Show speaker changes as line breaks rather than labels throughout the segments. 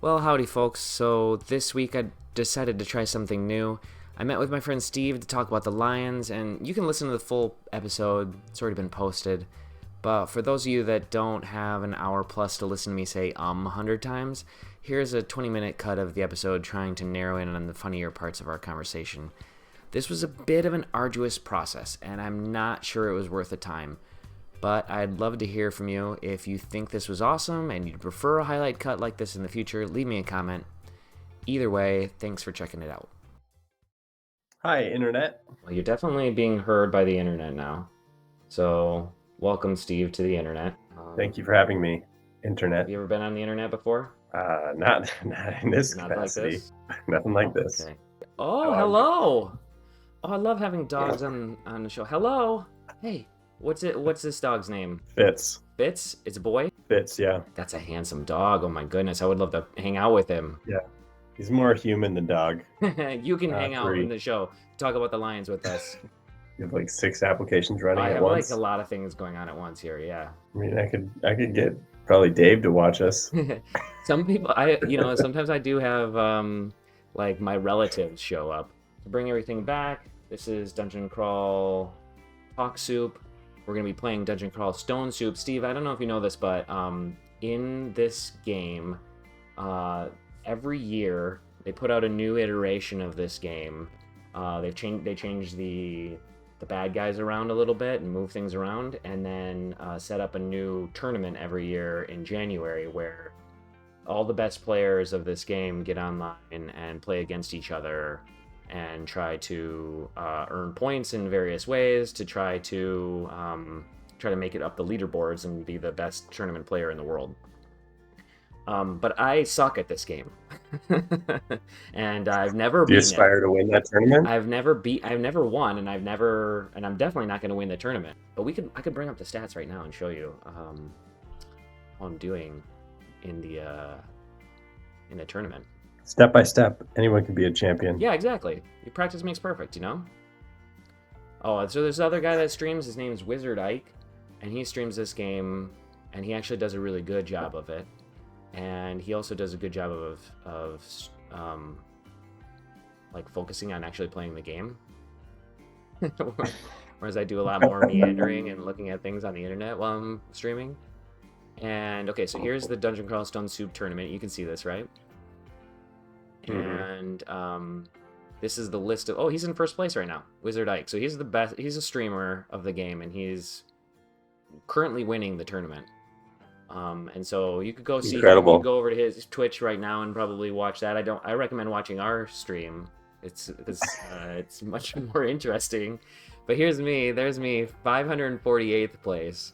Well, howdy, folks. So this week I decided to try something new. I met with my friend Steve to talk about the Lions, and you can listen to the full episode. It's already been posted. But for those of you that don't have an hour plus to listen to me say 100 times, here's a 20-minute cut of the episode trying to narrow in on the funnier parts of our conversation. This was a bit of an arduous process, and I'm not sure it was worth the time. But I'd love to hear from you. If you think this was awesome and you'd prefer a highlight cut like this in the future, leave me a comment. Either way, thanks for checking it out.
Hi, Internet.
Well, you're definitely being heard by the Internet now. So, welcome, Steve, to the Internet.
Thank you for having me,
Have
Internet.
you ever been on the Internet before?
Not in this
Not like
capacity.
this?
Nothing like this.
Okay. Oh,
Dog.
hello! Oh, I love having dogs on the show. Hello! Hey, what's this dog's name?
Fitz.
Fitz? It's a boy?
Fitz, yeah.
That's a handsome dog. Oh my goodness, I would love to hang out with him.
He's more human than dog.
You can hang out
Three.
in the show. Talk about the Lions with us.
You have like 6 applications running
I
at
have
once.
like a lot of things going on at once here, yeah.
I mean, I could get probably Dave to watch us.
Some people, sometimes I do have like my relatives show up to bring everything back. This is Dungeon Crawl Talk Soup. We're gonna be playing Dungeon Crawl Stone Soup. Steve, I don't know if you know this, but in this game, every year they put out a new iteration of this game. They change the bad guys around a little bit and move things around, and then set up a new tournament every year in January where all the best players of this game get online and play against each other and try to earn points in various ways to try to make it up the leaderboards and be the best tournament player in the world. But I suck at this game, and I've never
Do you
beaten it.
aspire to win that tournament?
I've never won, and I'm definitely not going to win the tournament. But I could bring up the stats right now and show you how I'm doing in the tournament.
Step by step, anyone can be a champion.
Yeah, exactly. Practice makes perfect, you know? Oh, so there's another guy that streams. His name is Wizard Ike, and he streams this game, and he actually does a really good job of it. And he also does a good job of like focusing on actually playing the game. Whereas I do a lot more meandering and looking at things on the internet while I'm streaming. And okay, so here's the Dungeon Crawl Stone Soup tournament. You can see this, right?
Mhm.
And this is the list of... Oh, he's in first place right now, Wizard Ike. So he's the best. He's a streamer of the game, and he's currently winning the tournament. And so you could go see him. You
Incredible.
could go over to his Twitch right now and probably watch that. I recommend watching our stream. It's much more interesting. But here's me. There's me, 548th place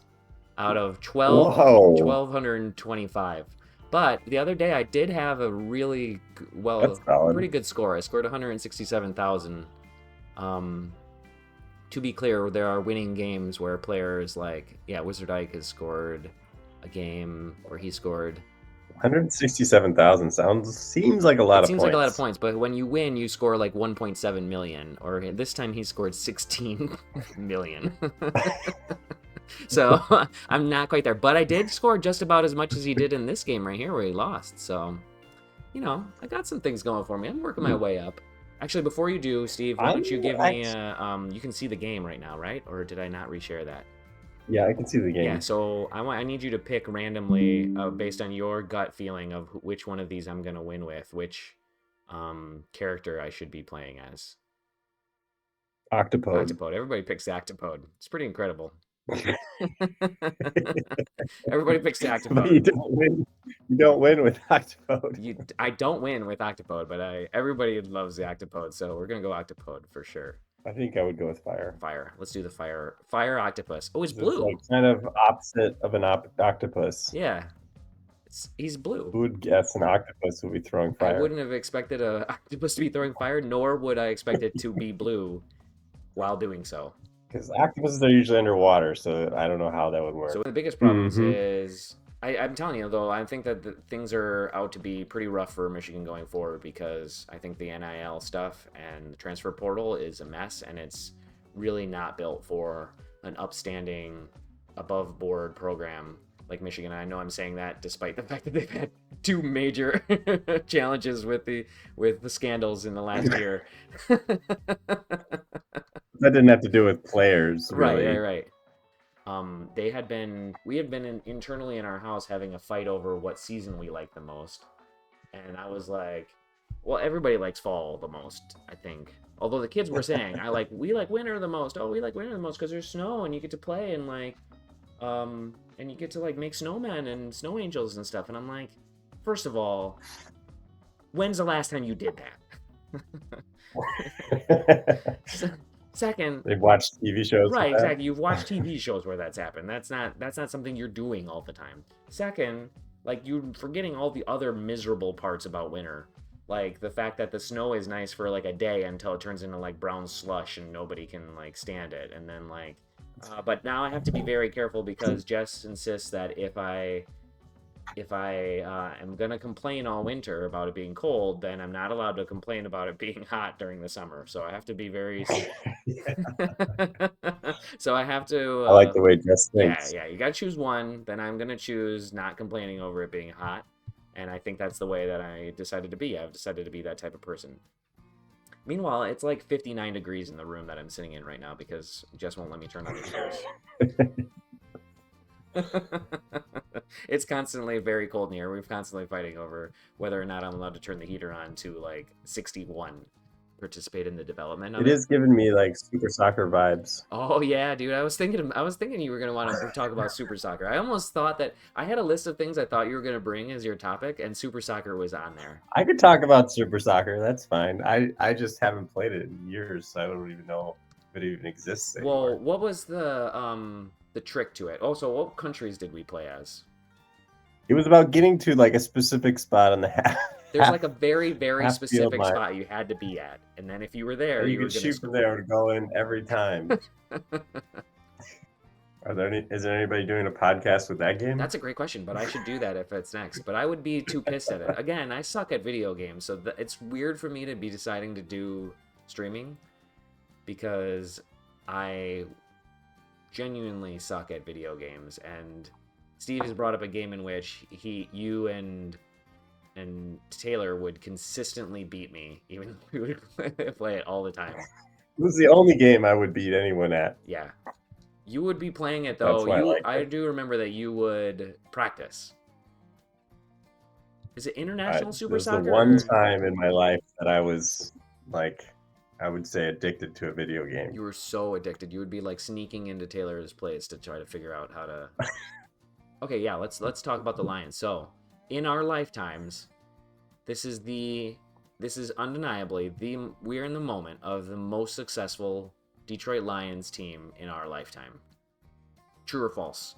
out of
Whoa.
1,225. But the other day I did have a really
That's solid.
pretty good score. I scored 167,000. To be clear, there are winning games where players like Wizard Ike has scored a game where he scored
167,000 seems like a lot of points.
Seems like a lot of points, but when you win, you score like 1.7 million. Or this time he scored 16 million. So I'm not quite there, but I did score just about as much as he did in this game right here where he lost. So, I got some things going for me. I'm working my way up. Actually, before you do, Steve, why don't you give me you can see the game right now, right? Or did I not reshare that?
Yeah, I can see the game.
Yeah, so I need you to pick randomly based on your gut feeling of which one of these I'm going to win with, which character I should be playing as.
Octopode.
Octopode. Everybody picks the Octopode. It's pretty incredible. Everybody picks the Octopode.
But you don't win with Octopode.
I don't win with Octopode, but everybody loves the Octopode, so we're going to go Octopode for sure.
I think I would go with fire.
Fire. Let's do the fire. Fire octopus. Oh, he's
It's
blue.
like kind of opposite of an octopus.
Yeah. He's blue.
Who would guess an octopus would be throwing fire?
I wouldn't have expected an octopus to be throwing fire, nor would I expect it to be blue while doing so.
Because octopuses are usually underwater, so I don't know how that would work.
So one of the biggest problems is... I'm telling you, though, I think that things are out to be pretty rough for Michigan going forward because I think the NIL stuff and the transfer portal is a mess, and it's really not built for an upstanding, above-board program like Michigan. I know I'm saying that despite the fact that they've had two major challenges with the scandals in the last year.
That didn't have to do with players,
Right,
really.
right, right. We had been internally in our house having a fight over what season we like the most, and I was like, well, everybody likes fall the most, I think. Although the kids were saying, we like winter the most. Oh, we like winter the most because there's snow and you get to play and and you get to like make snowmen and snow angels and stuff. And I'm like, first of all, when's the last time you did that? Second,
They've watched TV shows with
right,
that.
exactly. You've watched TV shows where that's happened. That's not something you're doing all the time. Second, like you're forgetting all the other miserable parts about winter. Like the fact that the snow is nice for like a day until it turns into like brown slush and nobody can like stand it. And then but now I have to be very careful because Jess insists that if I am gonna complain all winter about it being cold, then I'm not allowed to complain about it being hot during the summer. So I have to be very. So I have to.
I like the way Jess
Yeah,
thinks.
yeah. You gotta choose one. Then I'm gonna choose not complaining over it being hot, and I think that's the way that I decided to be. I've decided to be that type of person. Meanwhile, it's like 59 degrees in the room that I'm sitting in right now because Jess won't let me turn on the heaters. It's constantly very cold in here. We're constantly fighting over whether or not I'm allowed to turn the heater on to like 61, participate in the development of
It
it.
is giving me like Super Soccer vibes.
Oh yeah, dude. I was thinking you were gonna want to talk about Super Soccer. I almost thought that I had a list of things I thought you were gonna bring as your topic, and Super Soccer was on there.
I could talk about Super Soccer. That's fine. I just haven't played it in years, so I don't even know if it even exists
Well,
anymore.
what was the trick to it? Also, what countries did we play as?
It was about getting to like a specific spot on the
There's like a very, very
half field
specific
line,
spot you had to be at, and then if you were there,
and you
you were
could
gonna
shoot from
score.
there to go in every time. Is there anybody doing a podcast with that game?
That's a great question, but I should do that if it's next. But I would be too pissed at it. Again, I suck at video games, so it's weird for me to be deciding to do streaming because I genuinely suck at video games. And Steve has brought up a game in which you and Taylor would consistently beat me, even if we would play it all the time.
This is the only game I would beat anyone at.
Yeah. You would be playing it
That's
though.
why I like
I
it.
do remember that you would practice. Is it international Super
This is the
Soccer?
one time in my life that I was like, I would say addicted to a video game.
You were so addicted. You would be like sneaking into Taylor's place to try to figure out how to. Okay, yeah. Let's talk about the Lions. So, in our lifetimes, this is undeniably we're in the moment of the most successful Detroit Lions team in our lifetime. True or false?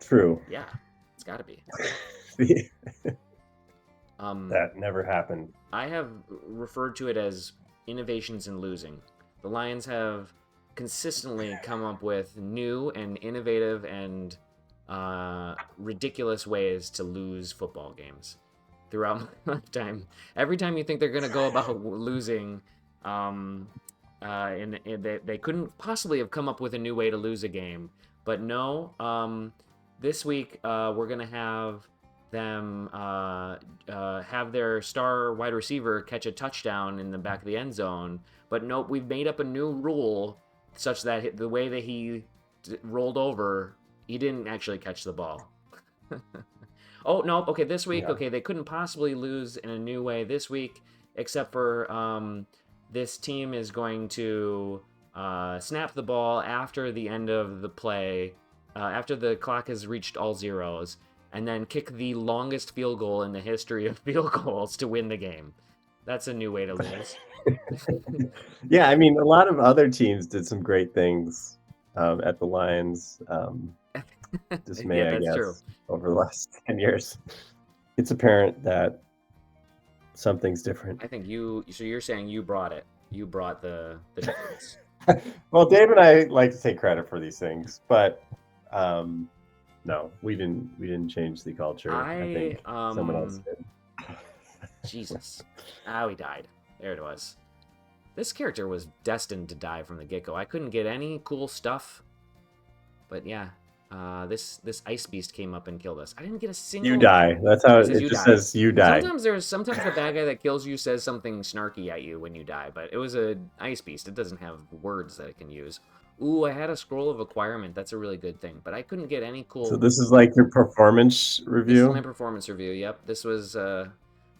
True.
Yeah, it's got to be.
That never happened.
I have referred to it as innovations in losing. The Lions have consistently come up with new and innovative and ridiculous ways to lose football games throughout my lifetime. Every time you think they're going to go about losing, they couldn't possibly have come up with a new way to lose a game. But no, this week we're going to have them have their star wide receiver catch a touchdown in the back of the end zone. But nope, we've made up a new rule such that the way that he rolled over, he didn't actually catch the ball. Oh, no, okay, this week,
Yeah.
okay, they couldn't possibly lose in a new way this week, except for this team is going to snap the ball after the end of the play, after the clock has reached all zeros, and then kick the longest field goal in the history of field goals to win the game. That's a new way to lose.
Yeah, I mean, a lot of other teams did some great things at the Lions. Dismay,
Yeah,
I
that's
guess,
true.
over the last 10 years. It's apparent that something's different.
I think so you're saying you brought it. You brought the difference.
Well, Dave and I like to take credit for these things, but no, we didn't change the culture. I think someone else did.
Jesus. Oh, he died. There it was. This character was destined to die from the get-go. I couldn't get any cool stuff. But yeah. This ice beast came up and killed us. I didn't get a single.
You die. That's how
It says
it
you
just
die.
says you die.
Sometimes the bad guy that kills you says something snarky at you when you die, but it was a ice beast. It doesn't have words that it can use. Ooh, I had a scroll of acquirement. That's a really good thing, but I couldn't get any cool.
So this is like your performance review?
This is my performance review. Yep, this was a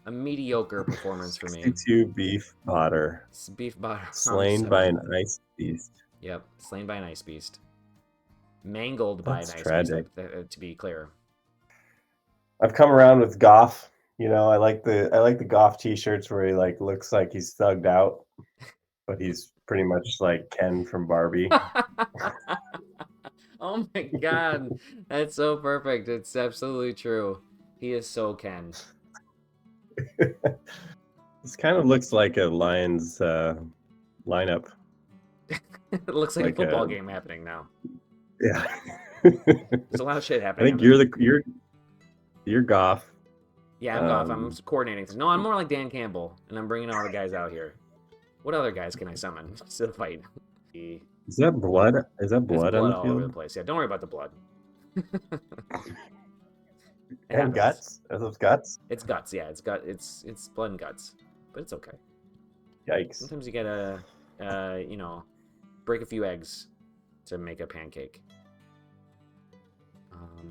mediocre performance for me.
62 beef butter.
It's beef butter.
Slain by an ice beast.
Yep, slain by an ice beast. Mangled by an ice
tragic.
beast, to be clear.
I've come around with Goff. You know, I like the Goff t-shirts where he like looks like he's thugged out, but he's pretty much like Ken from Barbie.
Oh my god, that's so perfect. It's absolutely true. He is so Ken.
This kind of looks like a Lions lineup.
It looks like a football game happening now.
Yeah.
There's a lot of shit happening.
I think you're Goff.
Yeah, I'm Goff. I'm coordinating things. No, I'm more like Dan Campbell, and I'm bringing all the guys out here. What other guys can I summon to the fight?
Is that blood? Is that blood on the
all
field?
over the place? Yeah, don't worry about the blood.
And guts? Are those guts?
It's guts. Yeah, it's blood and guts, but it's okay.
Yikes!
Sometimes you gotta, break a few eggs to make a pancake.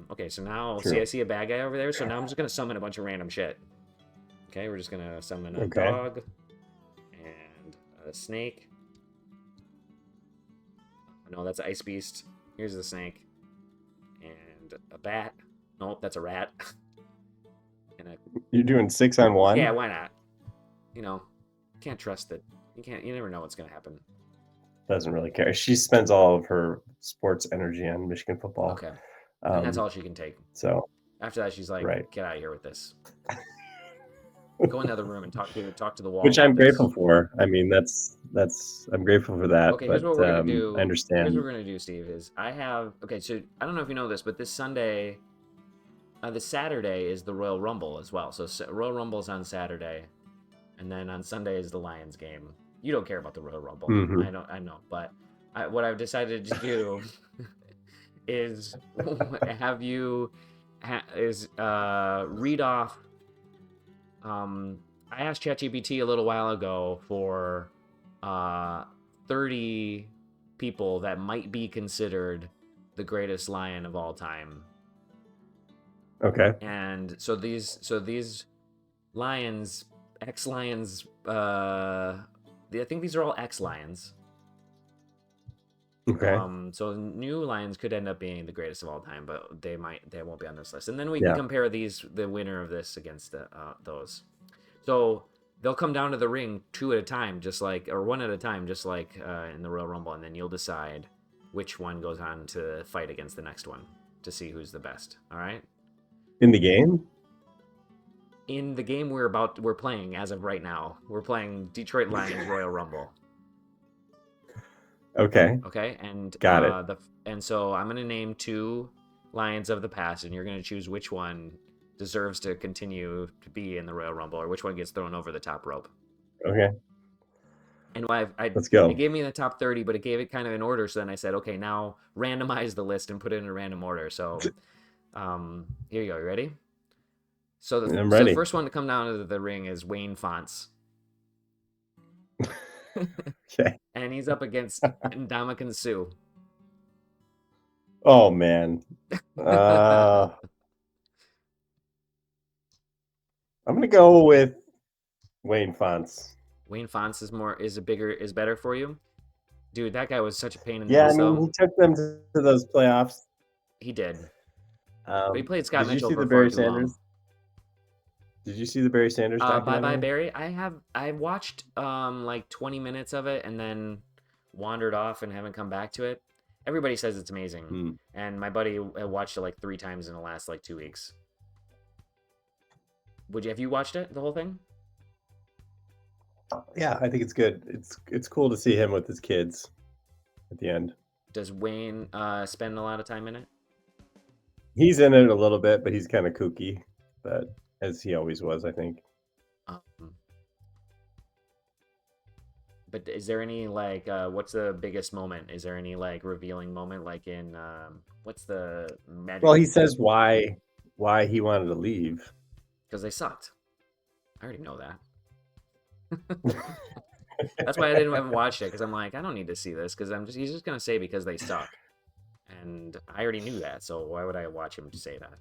Okay, so now I see a bad guy over there. So now I'm just gonna summon a bunch of random shit. Okay, we're just gonna summon a dog and a snake. No, that's an ice beast. Here's the snake and a bat. Nope, that's a rat. And
You're doing 6 on 1?
Yeah, why not? You know, can't trust it. You never know what's gonna happen.
Doesn't really care. She spends all of her sports energy on Michigan football.
Okay. And that's all she can take.
So
after that, she's like, "Get out of here with this. Go in the other room and talk to the wall."
Which I'm grateful for. I mean, that's I'm grateful for that.
Okay,
but,
here's what we're gonna do.
I understand.
Here's what we're gonna do, Steve. So I don't know if you know this, but this Sunday, the Saturday is the Royal Rumble as well. So Royal Rumble's on Saturday, and then on Sunday is the Lions game. You don't care about the Royal Rumble.
Mm-hmm.
I know, but what I've decided to do is have you read off. I asked ChatGPT a little while ago for 30 people that might be considered the greatest lion of all time.
Okay.
And so these lions, ex-lions, I think these are all ex-lions.
Okay.
So new lions could end up being the greatest of all time, but they won't be on this list. And then we can compare the winner of this against those. So they'll come down to the ring 2 at a time, or 1 at a time, just like in the Royal Rumble, and then you'll decide which one goes on to fight against the next one to see who's the best. All right.
In the game?
In the game we're playing as of right now, we're playing Detroit Lions Royal Rumble.
Okay.
Okay, and
got it.
And so I'm gonna name 2 lions of the past, and you're gonna choose which one deserves to continue to be in the Royal Rumble, or which one gets thrown over the top rope.
Okay.
And
let's go.
It gave me the top 30, but it gave it kind of in order. So then I said, okay, now randomize the list and put it in a random order. So, here you go. You ready? So
I'm ready.
The first one to come down to the ring is Wayne Fonts.
Okay.
And he's up against Ndamukong Suh.
Oh man. I'm gonna go with Wayne Fonts.
Wayne Fonts is better for you, dude. That guy was such a pain in the
ass. Yeah, I mean, he took them to those playoffs.
He did. But he played Scott Mitchell for
Barry
far
Sanders?
too long.
Did you see the Barry Sanders documentary?
Bye Bye Barry. I watched like 20 minutes of it and then wandered off and haven't come back to it. Everybody says it's amazing, and my buddy watched it like 3 times in the last like 2 weeks. Have you watched it, the whole thing?
Yeah, I think it's good. It's cool to see him with his kids at the end.
Does Wayne spend a lot of time in it?
He's in it a little bit, but he's kind of kooky, but as he always was, I think.
But is there any like what's the biggest moment? Is there any like revealing moment like in what's the magic?
Well, he says why he wanted to leave.
Because they sucked. I already know that. That's why I haven't watched it, because I'm like, I don't need to see this, because he's just gonna say because they suck, and I already knew that, so why would I watch him say that?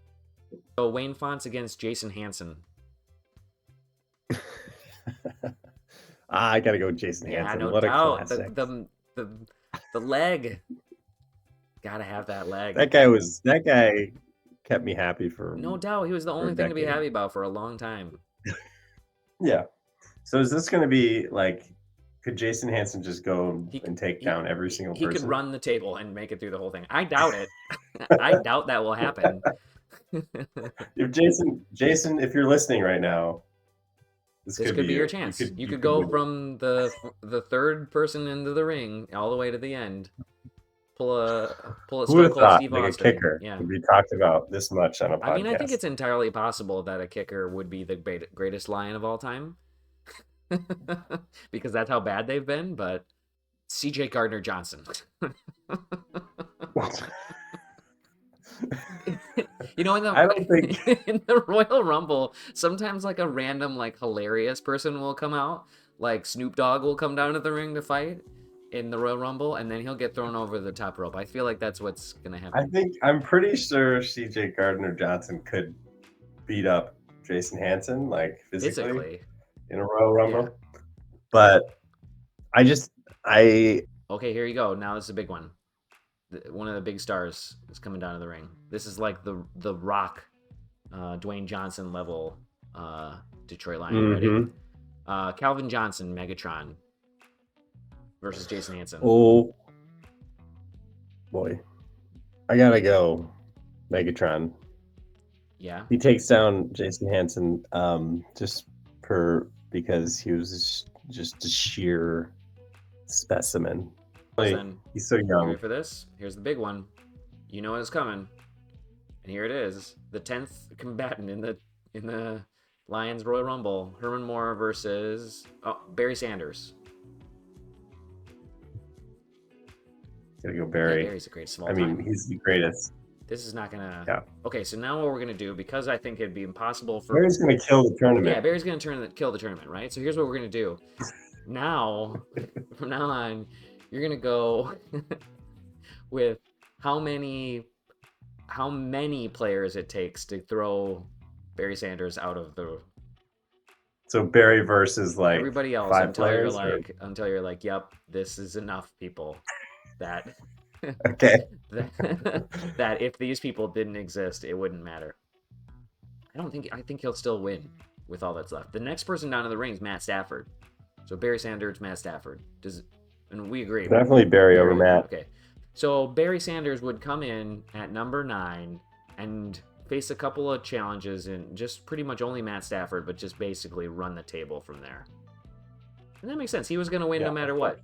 So Wayne Fonts against Jason Hansen.
I gotta go with Jason
Yeah,
Hansen.
no
What a
doubt.
classic.
The leg. Gotta have that leg.
That guy kept me happy for
No doubt, he was the only thing to be happy about for a long time.
Yeah. So is this going to be like, could Jason Hansen just go and take down every single person?
He could run the table and make it through the whole thing. I doubt it. I doubt that will happen.
If Jason, if you're listening right now, this could be
your chance. You could go from the third person into the ring all the way to the end. Pull a
Who would have thought
Steve
like
Austin.
a kicker would be talked about this much on a podcast?
I mean, I think it's entirely possible that a kicker would be the greatest lion of all time. Because that's how bad they've been, but C.J. Gardner-Johnson. You know,
I don't think
in the Royal Rumble, sometimes like a random, like hilarious person will come out. Like Snoop Dogg will come down to the ring to fight in the Royal Rumble, and then he'll get thrown over the top rope. I feel like that's what's gonna happen.
I'm pretty sure C.J. Gardner-Johnson could beat up Jason Hansen, like physically. In a Royal Rumble. Yeah. But
okay, here you go. Now this is a big one. One of the big stars is coming down to the ring. This is like the Rock, Dwayne Johnson level Detroit Lion. Ready? Calvin Johnson, Megatron, versus Jason Hansen.
Oh boy, I gotta go Megatron.
Yeah,
he takes down Jason Hansen because he was just a sheer specimen. He's so young.
Ready for this? Here's the big one. You know what's coming, and here it is: the 10th combatant in the Lions Royal Rumble. Herman Moore versus Barry Sanders.
Gotta go Barry.
Yeah, Barry's the greatest of all
time. I mean, he's the greatest.
This is not gonna.
Yeah.
Okay, so now what we're gonna do, because I think it'd be impossible for
Barry's gonna kill the tournament.
Yeah, Barry's gonna kill the tournament, right? So here's what we're gonna do. Now, from now on, you're gonna go with how many players it takes to throw Barry Sanders out of the.
So Barry versus like
everybody else until you're like, yep, this is enough people. That.
Okay.
that if these people didn't exist, it wouldn't matter. I think he'll still win with all that's left. The next person down in the ring is Matt Stafford. So Barry Sanders, Matt Stafford. And we agree.
Definitely Barry over Matt.
Okay. So Barry Sanders would come in at number 9 and face a couple of challenges, and just pretty much only Matt Stafford, but just basically run the table from there. And that makes sense. He was going to win no matter what.